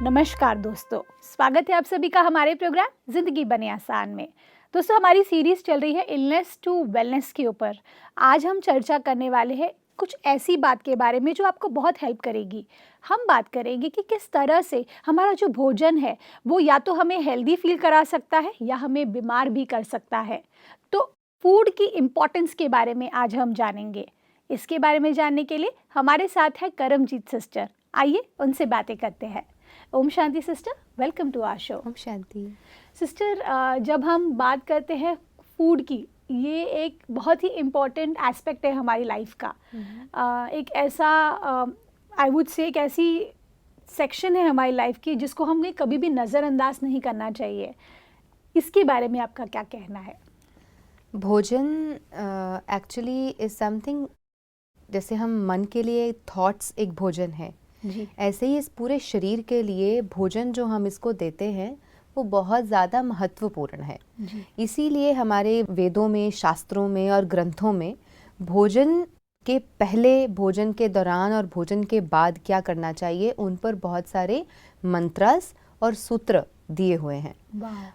नमस्कार दोस्तों, स्वागत है आप सभी का हमारे प्रोग्राम ज़िंदगी बने आसान में। दोस्तों, हमारी सीरीज़ चल रही है इलनेस टू वेलनेस के ऊपर। आज हम चर्चा करने वाले हैं कुछ ऐसी बात के बारे में जो आपको बहुत हेल्प करेगी। हम बात करेंगे कि किस तरह से हमारा जो भोजन है वो या तो हमें हेल्दी फील करा सकता है या हमें बीमार भी कर सकता है। तो फूड की इम्पोर्टेंस के बारे में आज हम जानेंगे। इसके बारे में जानने के लिए हमारे साथ है करमजीत सिस्टर। आइए उनसे बातें करते हैं। ओम शांति sister, welcome to our show. ओम शांति। सिस्टर, जब हम बात करते हैं फूड की, ये एक बहुत ही इम्पॉर्टेंट एस्पेक्ट है हमारी लाइफ का। एक ऐसा आई वुड से एक ऐसी सेक्शन है हमारी लाइफ की जिसको हमें कभी भी नज़रअंदाज नहीं करना चाहिए। इसके बारे में आपका क्या कहना है? भोजन एक्चुअली इज समथिंग, जैसे हम मन के लिए थॉट्स एक भोजन है, जी। ऐसे ही इस पूरे शरीर के लिए भोजन जो हम इसको देते हैं वो बहुत ज़्यादा महत्वपूर्ण है। जी। इसीलिए हमारे वेदों में, शास्त्रों में और ग्रंथों में भोजन के पहले, भोजन के दौरान और भोजन के बाद क्या करना चाहिए उन पर बहुत सारे मंत्रस और सूत्र दिए हुए हैं।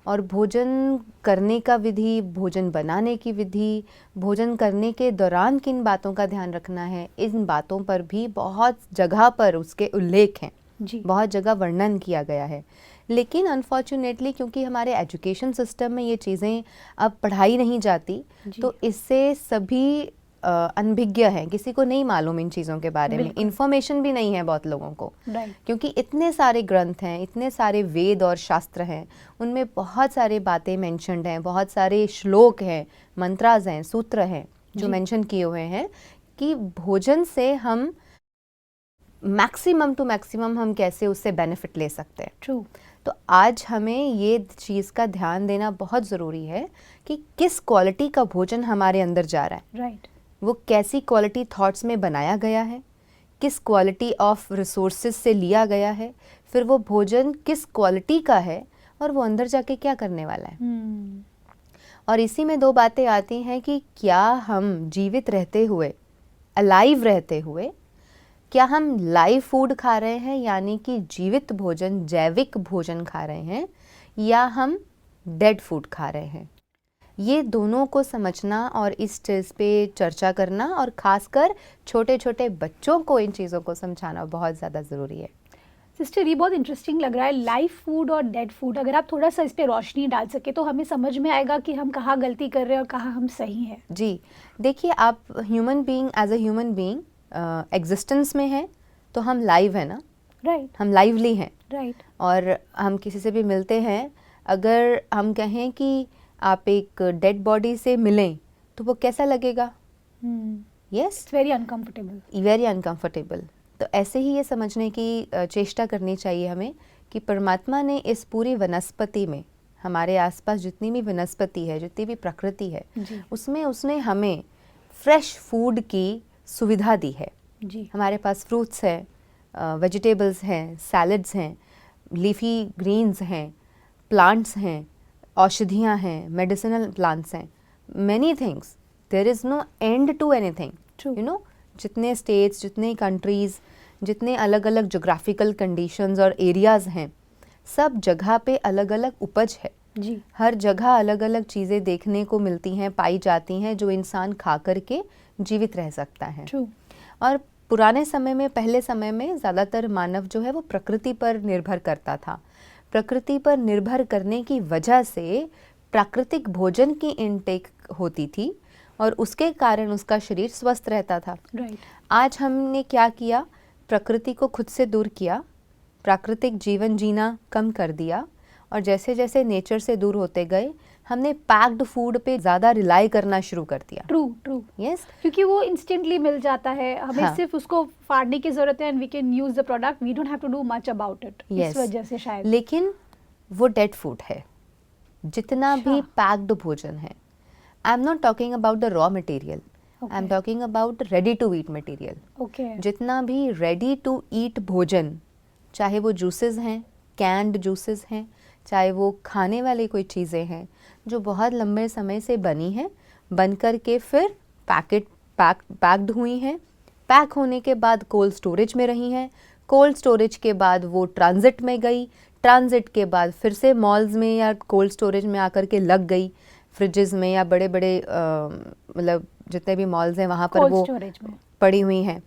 और भोजन करने का विधि, भोजन बनाने की विधि, भोजन करने के दौरान किन बातों का ध्यान रखना है, इन बातों पर भी बहुत जगह पर उसके उल्लेख हैं। जी। बहुत जगह वर्णन किया गया है। लेकिन अनफॉर्चुनेटली क्योंकि हमारे एजुकेशन सिस्टम में ये चीज़ें अब पढ़ाई नहीं जाती, तो इससे सभी अनभिज्ञ हैं, किसी को नहीं मालूम इन चीज़ों के बारे में, इन्फॉर्मेशन भी नहीं है बहुत लोगों को। क्योंकि इतने सारे ग्रंथ हैं, इतने सारे वेद और शास्त्र हैं, उनमें बहुत सारे बातें मेंशन्ड हैं, बहुत सारे श्लोक हैं, मंत्रास हैं, सूत्र हैं जो मेंशन किए हुए हैं कि भोजन से हम मैक्सिमम टू मैक्सिमम हम कैसे उससे बेनिफिट ले सकते हैं। ट्रू। तो आज हमें ये चीज़ का ध्यान देना बहुत ज़रूरी है कि किस क्वालिटी का भोजन हमारे अंदर जा रहा है। राइट। वो कैसी क्वालिटी थॉट्स में बनाया गया है, किस क्वालिटी ऑफ रिसोर्सेज से लिया गया है, फिर वो भोजन किस क्वालिटी का है और वो अंदर जाके क्या करने वाला है। और इसी में दो बातें आती हैं कि क्या हम जीवित रहते हुए, अलाइव रहते हुए, क्या हम लाइव फूड खा रहे हैं यानी कि जीवित भोजन, जैविक भोजन खा रहे हैं, या हम डेड फूड खा रहे हैं। ये दोनों को समझना और इस चीज़ पे चर्चा करना और ख़ासकर छोटे छोटे बच्चों को इन चीज़ों को समझाना बहुत ज़्यादा ज़रूरी है। सिस्टर, ये बहुत इंटरेस्टिंग लग रहा है, लाइव फूड और डेड फूड। अगर आप थोड़ा सा इस पे रोशनी डाल सके तो हमें समझ में आएगा कि हम कहाँ गलती कर रहे हैं और कहाँ हम सही हैं। जी, देखिए, आप human being, as a human being existence में है तो हम लाइव है ना। राइट। हम लाइवली हैं। राइट। और हम किसी से भी मिलते हैं, अगर हम कहें कि आप एक डेड बॉडी से मिलें तो वो कैसा लगेगा? Yes, very uncomfortable. Very uncomfortable. तो ऐसे ही ये समझने की चेष्टा करनी चाहिए हमें कि परमात्मा ने इस पूरी वनस्पति में, हमारे आसपास जितनी भी वनस्पति है, जितनी भी प्रकृति है, उसमें उसने हमें फ्रेश फूड की सुविधा दी है। जी। हमारे पास फ्रूट्स है, वेजिटेबल्स हैं, सैलड्स हैं, लीफी ग्रीन्स हैं, प्लांट्स हैं, औषधियाँ हैं, मेडिसिनल प्लांट्स हैं, many things. There is no end to anything. You know, जितने स्टेट्स, जितने कंट्रीज़, जितने अलग अलग जोग्राफिकल कंडीशंस और एरियाज़ हैं, सब जगह पे अलग अलग उपज है। जी। हर जगह अलग अलग चीज़ें देखने को मिलती हैं, पाई जाती हैं, जो इंसान खा करके जीवित रह सकता है। True. और पुराने समय में, पहले समय में ज़्यादातर मानव जो है वो प्रकृति पर निर्भर करता था। प्रकृति पर निर्भर करने की वजह से प्राकृतिक भोजन की इनटेक होती थी और उसके कारण उसका शरीर स्वस्थ रहता था। Right. आज हमने क्या किया? प्रकृति को खुद से दूर किया, प्राकृतिक जीवन जीना कम कर दिया, और जैसे जैसे नेचर से दूर होते गए हमने पैक्ड फूड पे ज़्यादा रिलाई करना शुरू कर दिया। ट्रू। यस, क्योंकि वो इंस्टेंटली मिल जाता है, हमें सिर्फ उसको फाड़ने की ज़रूरत है and we can use the product, we don't have to do much about it. इस वजह से शायद। लेकिन वो डेड फूड है। जितना भी पैक्ड भोजन है, I am not talking about the raw material, I am talking about ready to eat material. जितना भी रेडी टू ईट भोजन, चाहे वो जूसेस हैं, कैंड जूसेस हैं, चाहे वो खाने वाली कोई चीज़ें हैं जो बहुत लंबे समय से बनी हैं, बन कर के फिर पैक्ड हुई हैं, पैक होने के बाद कोल्ड स्टोरेज में रही हैं, कोल्ड स्टोरेज के बाद वो ट्रांजिट में गई, ट्रांजिट के बाद फिर से मॉल्स में या कोल्ड स्टोरेज में आकर के लग गई, फ्रिजेस में या बड़े बड़े मतलब जितने भी मॉल्स हैं वहाँ पर कोल्ड वो स्टोरेज में पड़ी हुई हैं।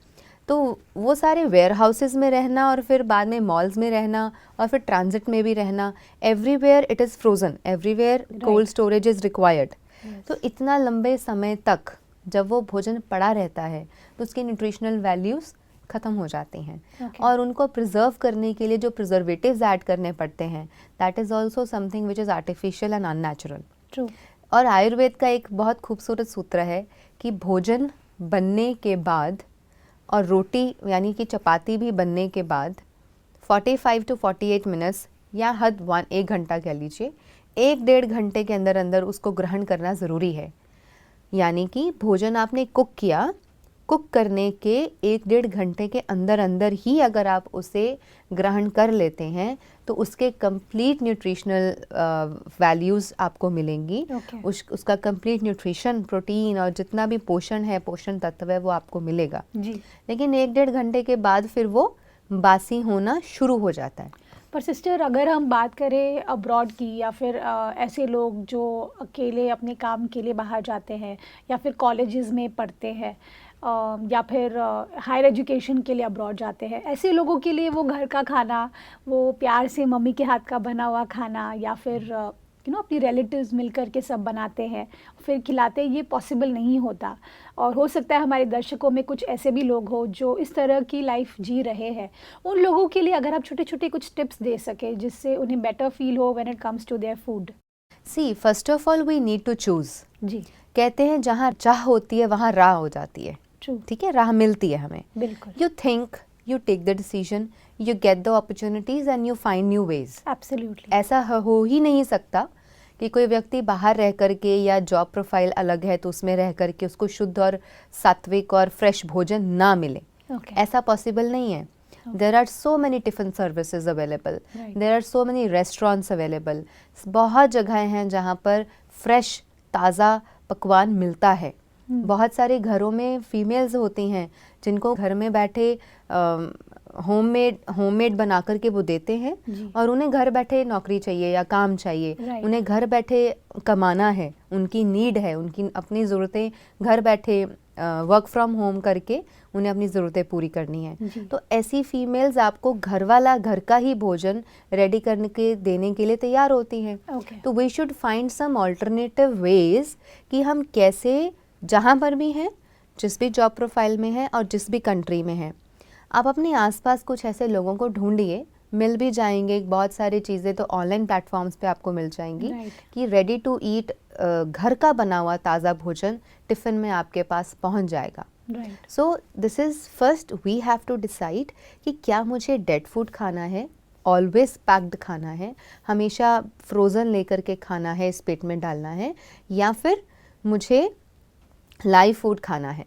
तो वो सारे वेयर हाउसेस में रहना और फिर बाद में मॉल्स में रहना और फिर ट्रांजिट में भी रहना, everywhere it is frozen, everywhere cold storage is required. तो इतना लंबे समय तक जब वो भोजन पड़ा रहता है तो उसकी न्यूट्रिशनल वैल्यूज़ ख़त्म हो जाती हैं। और उनको प्रिजर्व करने के लिए जो प्रिजर्वेटिव्स ऐड करने पड़ते हैं, that is also something which is artificial and unnatural. True. और आयुर्वेद का एक बहुत खूबसूरत सूत्र है कि भोजन बनने के बाद और रोटी यानी कि चपाती भी बनने के बाद 45 to 48 मिनट्स या हद 1 घंटा कह लीजिए, 1-1.5 घंटे के अंदर अंदर उसको ग्रहण करना ज़रूरी है। यानी कि भोजन आपने कुक किया, कुक करने के 1-1.5 घंटे के अंदर अंदर ही अगर आप उसे ग्रहण कर लेते हैं तो उसके कंप्लीट न्यूट्रिशनल वैल्यूज़ आपको मिलेंगी। उसका कंप्लीट न्यूट्रिशन, प्रोटीन और जितना भी पोषण है, पोषण तत्व है, वो आपको मिलेगा जी। लेकिन 1-1.5 घंटे के बाद फिर वो बासी होना शुरू हो जाता है। पर सिस्टर, अगर हम बात करें अब्रॉड की या फिर ऐसे लोग जो अकेले अपने काम के लिए बाहर जाते हैं या फिर कॉलेजेस में पढ़ते हैं या फिर हायर एजुकेशन के लिए अब्रॉड जाते हैं, ऐसे लोगों के लिए वो घर का खाना, वो प्यार से मम्मी के हाथ का बना हुआ खाना या फिर अपनी रिलेटिव्स मिलकर के सब बनाते हैं फिर खिलाते हैं, ये पॉसिबल नहीं होता। और हो सकता है हमारे दर्शकों में कुछ ऐसे भी लोग हो जो इस तरह की लाइफ जी रहे हैं। उन लोगों के लिए अगर आप छोटे छोटे कुछ टिप्स दे सके जिससे उन्हें बेटर फील हो when it comes to their food. See, first of all we need to choose. जी। कहते हैं जहाँ चाह होती है वहाँ राह हो जाती है। ट्रू। ठीक है, राह मिलती है हमें। बिल्कुल। You think, you take the decision, you get the opportunities and you find new ways. Absolutely. ऐसा हो ही नहीं सकता कि कोई व्यक्ति बाहर रह करके या जॉब प्रोफाइल अलग है तो उसमें रह करके उसको शुद्ध और सात्विक और फ्रेश भोजन ना मिले। ऐसा पॉसिबल नहीं है। There are so many tiffin services available, there are so many restaurants available. बहुत जगह हैं जहाँ पर फ्रेश ताज़ा पकवान मिलता है। बहुत सारे घरों में फीमेल्स होती हैं जिनको घर में बैठे होममेड बना करके वो देते हैं और उन्हें घर बैठे नौकरी चाहिए या काम चाहिए, उन्हें घर बैठे कमाना है, उनकी नीड है, उनकी अपनी ज़रूरतें घर बैठे वर्क फ्रॉम होम करके उन्हें अपनी ज़रूरतें पूरी करनी है। तो ऐसी फीमेल्स आपको घर का ही भोजन रेडी करने के देने के लिए तैयार होती हैं। तो we should find some alternative ways कि हम कैसे जहाँ पर भी हैं, जिस भी जॉब प्रोफाइल में है और जिस भी कंट्री में है, आप अपने आसपास कुछ ऐसे लोगों को ढूंढिए, मिल भी जाएंगे। बहुत सारी चीज़ें तो ऑनलाइन प्लेटफॉर्म्स पे आपको मिल जाएंगी कि रेडी टू ईट घर का बना हुआ ताज़ा भोजन टिफ़िन में आपके पास पहुंच जाएगा। So this is first we have to decide कि क्या मुझे डेड फूड खाना है, ऑलवेज पैक्ड खाना है, हमेशा फ्रोज़न लेकर के खाना है, इस पेट में डालना है, या फिर मुझे लाइव फूड खाना है।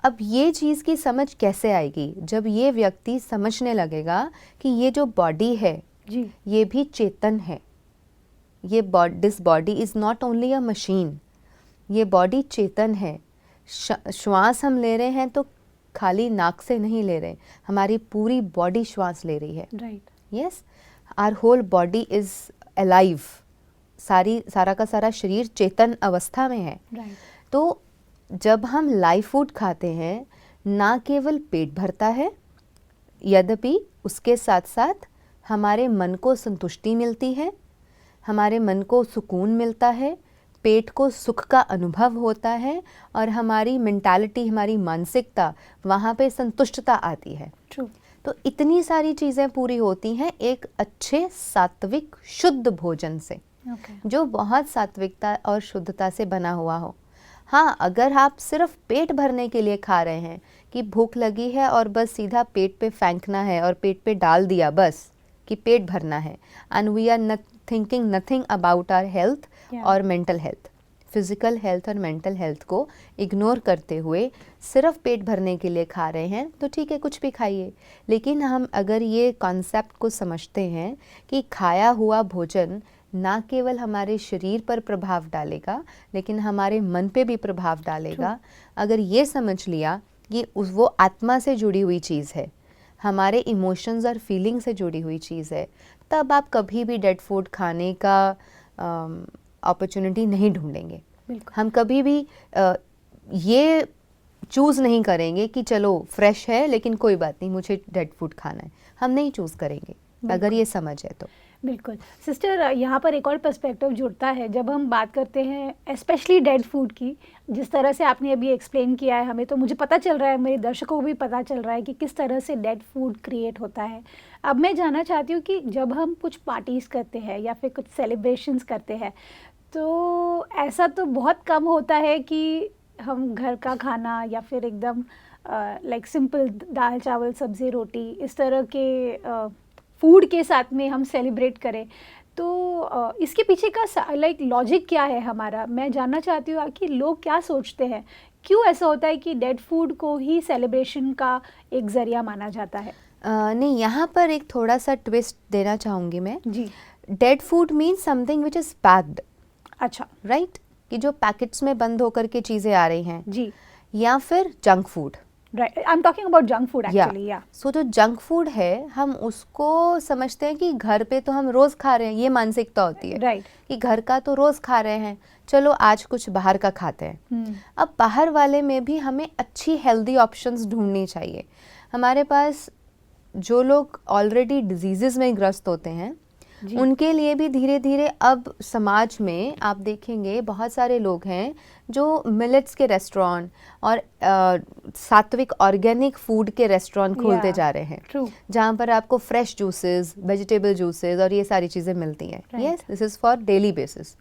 अब ये चीज़ की समझ कैसे आएगी? जब ये व्यक्ति समझने लगेगा कि ये जो बॉडी है जी, ये भी चेतन है। ये this body is not only a machine, ये बॉडी चेतन है। श्वास हम ले रहे हैं तो खाली नाक से नहीं ले रहे, हमारी पूरी बॉडी श्वास ले रही है। Right, yes, our whole body is alive. सारा का सारा शरीर चेतन अवस्था में है। तो जब हम लाइव फूड खाते हैं, ना केवल पेट भरता है, यद्यपि उसके साथ साथ हमारे मन को संतुष्टि मिलती है, हमारे मन को सुकून मिलता है, पेट को सुख का अनुभव होता है और हमारी मेंटालिटी, हमारी मानसिकता, वहाँ पे संतुष्टता आती है। तो इतनी सारी चीज़ें पूरी होती हैं एक अच्छे सात्विक शुद्ध भोजन से, जो बहुत सात्विकता और शुद्धता से बना हुआ हो। हाँ, अगर आप सिर्फ पेट भरने के लिए खा रहे हैं कि भूख लगी है और बस सीधा पेट पे फेंकना है और पेट पे डाल दिया बस कि पेट भरना है, and we are thinking nothing about our health और मेंटल हेल्थ, फिजिकल हेल्थ और मेंटल हेल्थ को इग्नोर करते हुए सिर्फ पेट भरने के लिए खा रहे हैं, तो ठीक है, कुछ भी खाइए। लेकिन हम अगर ये कॉन्सेप्ट को समझते हैं कि खाया हुआ भोजन ना केवल हमारे शरीर पर प्रभाव डालेगा लेकिन हमारे मन पे भी प्रभाव डालेगा, अगर ये समझ लिया कि वो आत्मा से जुड़ी हुई चीज़ है, हमारे इमोशंस और फीलिंग से जुड़ी हुई चीज़ है, तब आप कभी भी डेड फूड खाने का अपॉर्चुनिटी नहीं ढूंढेंगे। हम कभी भी ये चूज़ नहीं करेंगे कि चलो फ्रेश है लेकिन कोई बात नहीं मुझे डेड फूड खाना है, हम नहीं चूज़ करेंगे अगर ये समझ है तो। बिल्कुल सिस्टर, यहाँ पर एक और पर्सपेक्टिव जुड़ता है जब हम बात करते हैं स्पेशली डेड फूड की। जिस तरह से आपने अभी एक्सप्लेन किया है हमें, तो मुझे पता चल रहा है, मेरे दर्शकों को भी पता चल रहा है कि किस तरह से डेड फूड क्रिएट होता है। अब मैं जानना चाहती हूँ कि जब हम कुछ पार्टीज़ करते हैं या फिर कुछ सेलिब्रेशंस करते हैं, तो ऐसा तो बहुत कम होता है कि हम घर का खाना या फिर एकदम लाइक सिंपल दाल चावल सब्ज़ी रोटी इस तरह के फूड के साथ में हम सेलिब्रेट करें। तो इसके पीछे का लाइक लॉजिक क्या है हमारा, मैं जानना चाहती हूँ कि लोग क्या सोचते हैं, क्यों ऐसा होता है कि डेड फूड को ही सेलिब्रेशन का एक ज़रिया माना जाता है? नहीं, यहाँ पर एक थोड़ा सा ट्विस्ट देना चाहूँगी मैं जी। Dead food means something which is packed. अच्छा, राइट, कि जो पैकेट्स में बंद होकर के चीज़ें आ रही हैं जी, या फिर junk food. Right, I am talking about junk food actually. या सो जो जंक फूड है हम उसको समझते हैं कि घर पे तो हम रोज़ खा रहे हैं, ये मानसिकता होती है राइट, कि घर का तो रोज़ खा रहे हैं, चलो आज कुछ बाहर का खाते हैं। अब बाहर वाले में भी हमें अच्छी हेल्दी ऑप्शंस ढूंढनी चाहिए। हमारे पास जो लोग ऑलरेडी डिजीज़ में ग्रस्त होते हैं उनके लिए भी धीरे धीरे अब समाज में आप देखेंगे बहुत सारे लोग हैं जो मिलेट्स के रेस्टोरेंट और सात्विक ऑर्गेनिक फूड के रेस्टोरेंट खोलते जा रहे हैं, जहाँ पर आपको फ्रेश जूसेस, वेजिटेबल जूसेस और ये सारी चीज़ें मिलती हैं। Yes, this is for daily basis.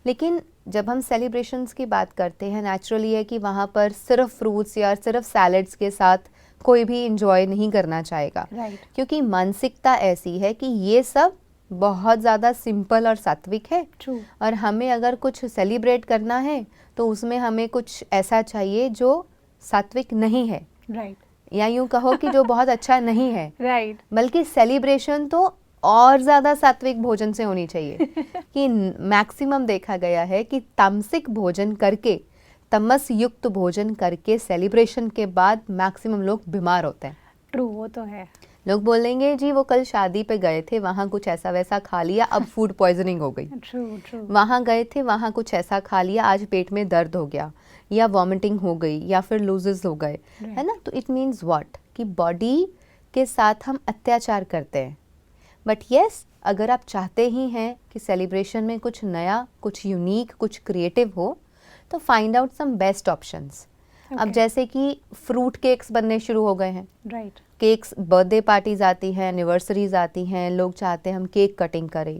लेकिन जब हम सेलिब्रेशंस की बात करते हैं, नेचुरली है कि वहाँ पर सिर्फ फ्रूट्स या सिर्फ सैलड्स के साथ कोई भी इंजॉय नहीं करना चाहेगा, क्योंकि मानसिकता ऐसी है कि ये सब बहुत ज़्यादा सिंपल और सात्विक है। और हमें अगर कुछ सेलिब्रेट करना है तो उसमें हमें कुछ ऐसा चाहिए जो सात्विक नहीं है, या यूँ कहो कि जो बहुत अच्छा नहीं है, बल्कि सेलिब्रेशन तो और ज़्यादा सात्विक भोजन से होनी चाहिए। कि मैक्सिमम देखा गया है कि तामसिक भोजन करके, तमस युक्त भोजन करके सेलिब्रेशन के बाद मैक्सिमम लोग बीमार होते हैं। ट्रू, वो तो है। लोग बोलेंगे जी वो कल शादी पे गए थे, वहाँ कुछ ऐसा वैसा खा लिया, अब फूड पॉइजनिंग हो गई। वहाँ गए थे, वहाँ कुछ ऐसा खा लिया, आज पेट में दर्द हो गया, या वॉमिटिंग हो गई, या फिर लूजेस हो गए, है ना। तो इट मीन्स व्हाट, कि बॉडी के साथ हम अत्याचार करते हैं। बट येस, अगर आप चाहते ही हैं कि सेलिब्रेशन में कुछ नया, कुछ यूनिक, कुछ क्रिएटिव हो, तो find out some best options. अब जैसे कि फ्रूट केक्स बनने शुरू हो गए हैं। केक्स, बर्थडे पार्टीज आती हैं, एनिवर्सरीज आती हैं, लोग चाहते हैं हम केक कटिंग करें।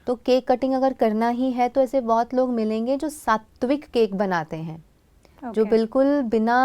तो केक कटिंग अगर करना ही है तो ऐसे बहुत लोग मिलेंगे जो सात्विक केक बनाते हैं, जो बिल्कुल बिना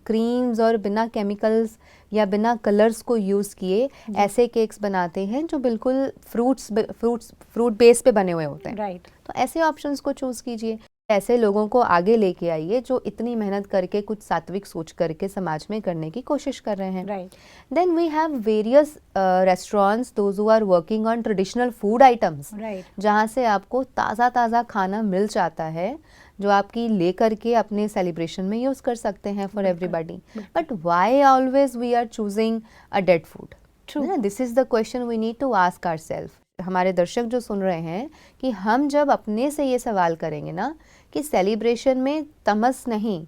क्रीम्स और बिना केमिकल्स या बिना कलर्स को यूज़ किए ऐसे केक्स बनाते हैं जो बिल्कुल फ्रूट बेस पे बने हुए होते हैं। तो ऐसे ऑप्शंस को चूज़ कीजिए, ऐसे लोगों को आगे लेके आइए जो इतनी मेहनत करके कुछ सात्विक सोच करके समाज में करने की कोशिश कर रहे हैं। Then we have various restaurants those who are working on traditional food items, जहाँ से आपको ताज़ा ताज़ा खाना मिल जाता है जो आपकी ले करके अपने सेलिब्रेशन में यूज़ कर सकते हैं for everybody. But why always we are choosing a dead food? This is the question we need to ask ourself. हमारे दर्शक जो सुन रहे हैं, कि हम जब अपने से ये सवाल करेंगे ना कि सेलिब्रेशन में तमस नहीं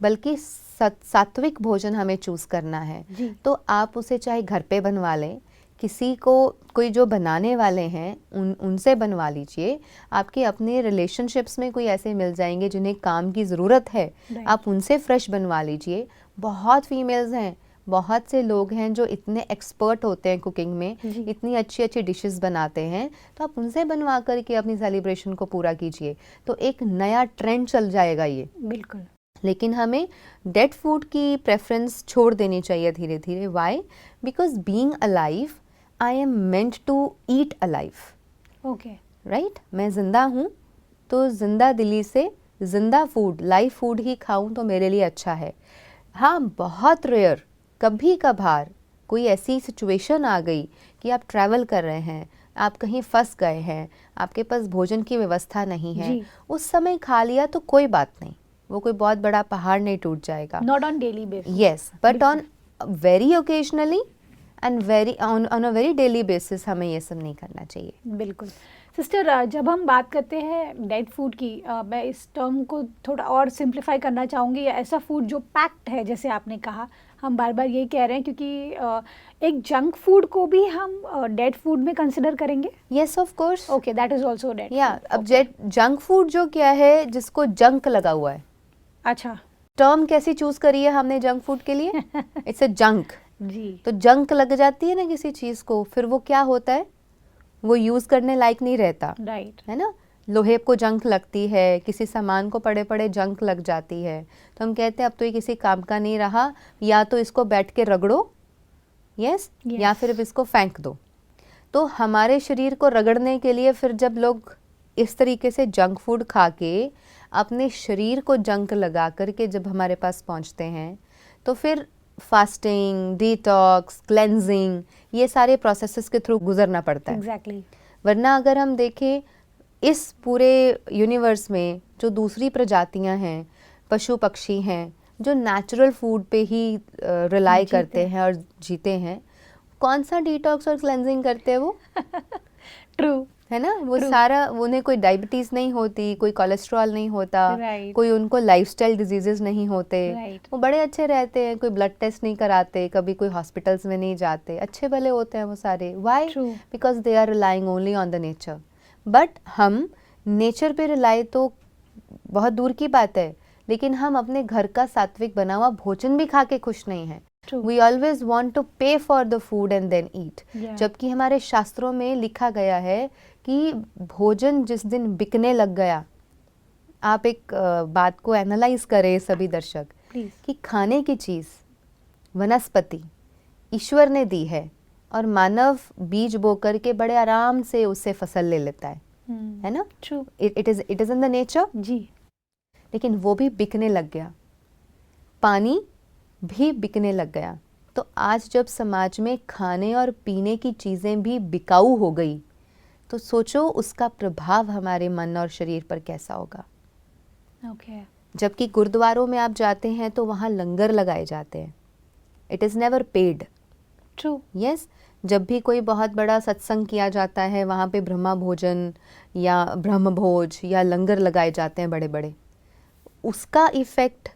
बल्कि सात्विक भोजन हमें चूज़ करना है, तो आप उसे चाहे घर पे बनवा लें, किसी को, कोई जो बनाने वाले हैं उनसे बनवा लीजिए। आपके अपने रिलेशनशिप्स में कोई ऐसे मिल जाएंगे जिन्हें काम की ज़रूरत है, आप उनसे फ्रेश बनवा लीजिए। बहुत फीमेल्स हैं, बहुत से लोग हैं जो इतने एक्सपर्ट होते हैं कुकिंग में, इतनी अच्छी अच्छी डिशेस बनाते हैं, तो आप उनसे बनवा करके अपनी सेलिब्रेशन को पूरा कीजिए। तो एक नया ट्रेंड चल जाएगा ये। बिल्कुल। लेकिन हमें डेड फूड की प्रेफरेंस छोड़ देनी चाहिए धीरे धीरे। Why? Because being alive, I am meant to eat alive. Okay, right, मैं जिंदा हूँ तो जिंदा दिली से जिंदा फूड, लाइव फूड ही खाऊं तो मेरे लिए अच्छा है। हाँ, बहुत रेयर, कभी कभार कोई ऐसी सिचुएशन आ गई कि आप ट्रैवल कर रहे हैं, आप कहीं फंस गए हैं, आपके पास भोजन की व्यवस्था नहीं है, उस समय खा लिया तो कोई बात नहीं, वो कोई बहुत बड़ा पहाड़ नहीं टूट जाएगा। Not on daily basis. Yes, but on very occasionally and very on a very daily basis हमें ये सब नहीं करना चाहिए। बिल्कुल। सिस्टर, जब हम बात करते हैं डेड फूड की, मैं इस टर्म को थोड़ा और सिंप्लीफाई करना चाहूँगी, या ऐसा फूड जो पैक्ड है, जैसे आपने कहा, हम बार बार ये कह रहे हैं क्योंकि एक जंक फूड को भी हम डेड फूड में कंसिडर करेंगे। Yes of course. Okay, that is also dead. या अब जंक फूड जो क्या है, जिसको जंक लगा हुआ है। अच्छा, टर्म कैसी चूज करी है हमने जंक फूड के लिए? It's a junk. जी। तो जंक लग जाती है ना किसी चीज को, फिर वो क्या होता है, वो यूज करने लायक नहीं रहता, राइट। है ना। लोहे को जंक लगती है, किसी सामान को पड़े पड़े जंक लग जाती है, तो हम कहते हैं अब तो ये किसी काम का नहीं रहा, या तो इसको बैठ के रगड़ो, यस, या फिर इसको फेंक दो। तो हमारे शरीर को रगड़ने के लिए फिर जब लोग इस तरीके से जंक फूड खा के अपने शरीर को जंक लगा करके जब हमारे पास पहुंचते हैं, तो फिर फास्टिंग, डिटॉक्स, क्लेंजिंग, ये सारे प्रोसेसेस के थ्रू गुजरना पड़ता है। एग्जैक्टली। वरना अगर हम देखें इस पूरे यूनिवर्स में जो दूसरी प्रजातियां हैं, पशु पक्षी हैं, जो नेचुरल फूड पे ही रिलाई करते हैं और जीते हैं, कौन सा डिटॉक्स और क्लेंजिंग करते हैं वो? ट्रू, है ना। वो सारा, उन्हें कोई डायबिटीज नहीं होती, कोई कोलेस्ट्रॉल नहीं होता, कोई उनको लाइफस्टाइल डिजीजेस नहीं होते, वो बड़े अच्छे रहते हैं, कोई ब्लड टेस्ट नहीं कराते, कभी कोई हॉस्पिटल्स में नहीं जाते, अच्छे भले होते हैं वो सारे। Why? Because they are relying only on the nature. But हम नेचर पे रिलाई तो बहुत दूर की बात है, लेकिन हम अपने घर का सात्विक बना हुआ भोजन भी खा के खुश नहीं हैं। We always want to pay for the food and then eat. जबकि हमारे शास्त्रों में लिखा गया है कि भोजन जिस दिन बिकने लग गया, आप एक बात को एनालाइज करें सभी दर्शक, कि खाने की चीज वनस्पति ईश्वर ने दी है और मानव बीज बो करके बड़े आराम से उससे फसल ले लेता है ना। It is in the nature जी। लेकिन वो भी बिकने लग गया, पानी भी बिकने लग गया। तो आज जब समाज में खाने और पीने की चीज़ें भी बिकाऊ हो गई, तो सोचो उसका प्रभाव हमारे मन और शरीर पर कैसा होगा। जबकि गुरुद्वारों में आप जाते हैं तो वहाँ लंगर लगाए जाते हैं, it is never paid. True. Yes, जब भी कोई बहुत बड़ा सत्संग किया जाता है, वहाँ पे ब्रह्मा भोजन या ब्रह्म भोज या लंगर लगाए जाते हैं बड़े बड़े। उसका इफ़ेक्ट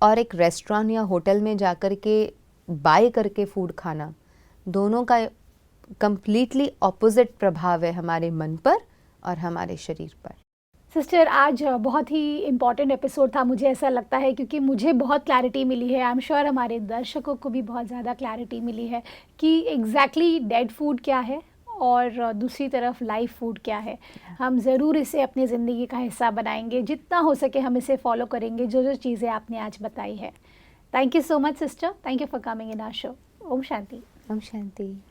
और एक रेस्टोरेंट या होटल में जाकर के बाय करके फूड खाना, दोनों का कंप्लीटली ऑपोजिट प्रभाव है हमारे मन पर और हमारे शरीर पर। सिस्टर, आज बहुत ही इम्पॉर्टेंट एपिसोड था, मुझे ऐसा लगता है, क्योंकि मुझे बहुत क्लैरिटी मिली है, आई एम श्योर हमारे दर्शकों को भी बहुत ज़्यादा क्लैरिटी मिली है कि एग्जैक्टली डेड फूड क्या है और दूसरी तरफ लाइव फूड क्या है। हम ज़रूर इसे अपनी ज़िंदगी का हिस्सा बनाएंगे, जितना हो सके हम इसे फॉलो करेंगे, जो जो चीज़ें आपने आज बताई है। Thank you so much sister, thank you for coming in our show. ओम शांति। ओम शांति।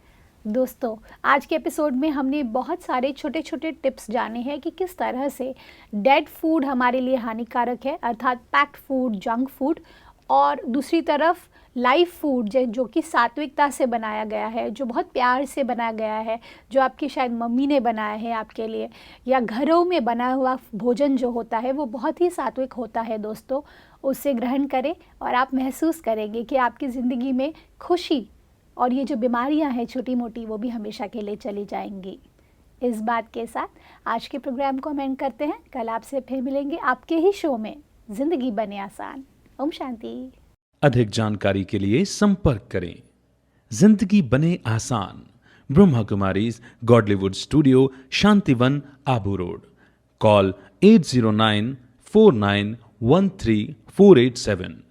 दोस्तों, आज के एपिसोड में हमने बहुत सारे छोटे छोटे टिप्स जाने हैं कि किस तरह से डेड फूड हमारे लिए हानिकारक है, अर्थात पैक्ड फूड, जंक फूड, और दूसरी तरफ लाइव फूड जो कि सात्विकता से बनाया गया है, जो बहुत प्यार से बनाया गया है, जो आपकी शायद मम्मी ने बनाया है आपके लिए, या घरों में बना हुआ भोजन जो होता है वो बहुत ही सात्विक होता है। दोस्तों, उससे ग्रहण करें और आप महसूस करेंगे कि आपकी ज़िंदगी में खुशी और ये जो बीमारियां हैं छोटी मोटी, वो भी हमेशा के लिए चली जाएंगी। इस बात के साथ आज के प्रोग्राम को हम एंड करते हैं। कल आपसे फिर मिलेंगे आपके ही शो में ज़िंदगी बने आसान। ओम शांति। अधिक जानकारी के लिए संपर्क करें। जिंदगी बने आसान, Brahma Kumaris Godlywood studio, Shantivan, Abu road. Call 80949134887।